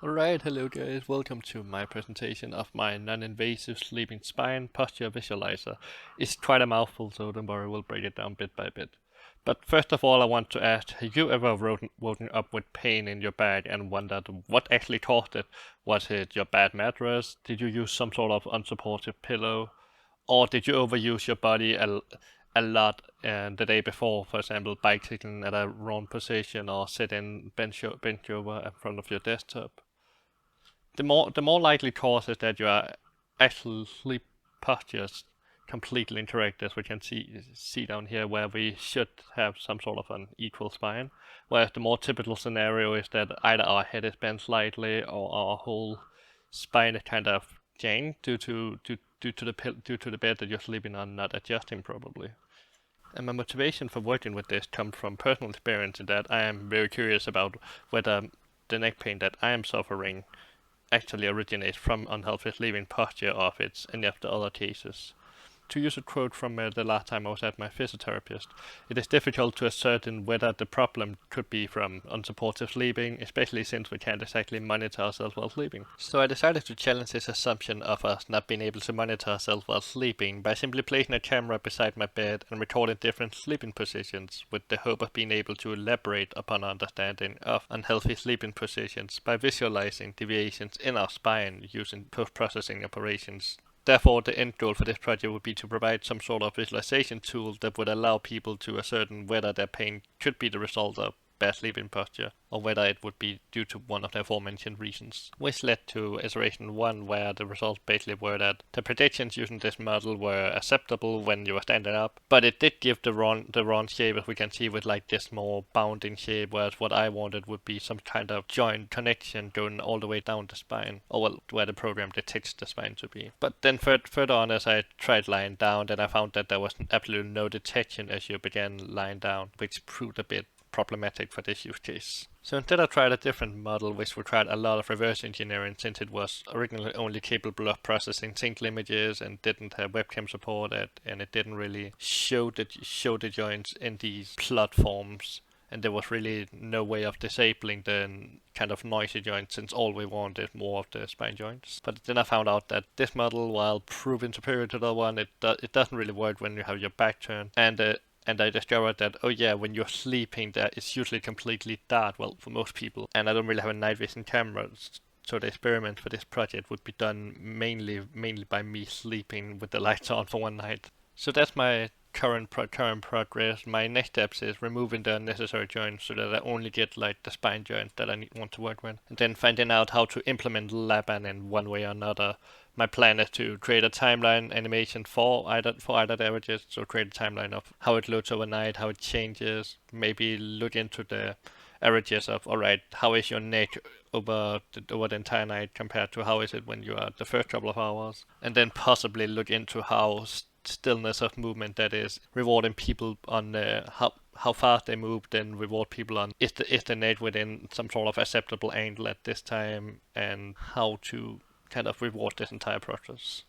Alright, hello guys, welcome to my presentation of my non-invasive sleeping spine posture visualizer. It's quite a mouthful, so don't worry, we'll break it down bit by bit. But first of all, I want to ask, have you ever woken up with pain in your back and wondered what actually caused it? Was it your bad mattress? Did you use some sort of unsupportive pillow? Or did you overuse your body a lot the day before, for example, bicycling at a wrong position or sitting bench over in front of your desktop? The more likely cause is that your actual sleep posture is completely incorrect, as we can see down here, where we should have some sort of an equal spine. Whereas the more typical scenario is that either our head is bent slightly or our whole spine is kind of yanked due to the bed that you're sleeping on not adjusting probably. And my motivation for working with this comes from personal experience in that I am very curious about whether the neck pain that I am suffering actually originates from unhealthy sleeping posture or if it's any of the other cases. To use a quote from the last time I was at my physiotherapist, it is difficult to ascertain whether the problem could be from unsupportive sleeping, especially since we can't exactly monitor ourselves while sleeping. So I decided to challenge this assumption of us not being able to monitor ourselves while sleeping by simply placing a camera beside my bed and recording different sleeping positions with the hope of being able to elaborate upon our understanding of unhealthy sleeping positions by visualizing deviations in our spine using post-processing operations. Therefore, the end goal for this project would be to provide some sort of visualization tool that would allow people to ascertain whether their pain could be the result of bad sleeping posture, or whether it would be due to one of the aforementioned reasons. Which led to iteration 1, where the results basically were that the predictions using this model were acceptable when you were standing up, but it did give the wrong shape, as we can see, with like this more bounding shape, whereas what I wanted would be some kind of joint connection going all the way down the spine, or well, where the program detects the spine to be. But then further on, as I tried lying down, then I found that there was absolutely no detection as you began lying down, which proved a bit problematic for this use case. So instead I tried a different model which required a lot of reverse engineering, since it was originally only capable of processing single images and didn't have webcam support, and it didn't really show the joints in these plot forms, and there was really no way of disabling the kind of noisy joints, since all we want is more of the spine joints. But then I found out that this model, while proving superior to the other one, it doesn't really work when you have your back turned, and I discovered that, oh yeah, when you're sleeping, that it's usually completely dark, well, for most people, and I don't really have a night vision camera, so the experiment for this project would be done mainly by me sleeping with the lights on for one night. So that's my current progress. My next steps is removing the unnecessary joints so that I only get like the spine joint that want to work with, and then finding out how to implement Laban in one way or another. My plan is to create a timeline animation for either the averages, so create a timeline of how it looks overnight, how it changes, maybe look into the averages of, alright, how is your neck over the entire night compared to how is it when you are the first couple of hours, and then possibly look into how stillness of movement, that is rewarding people on how fast they move, then reward people on is the neck within some sort of acceptable angle at this time, and how to kind of reward this entire process.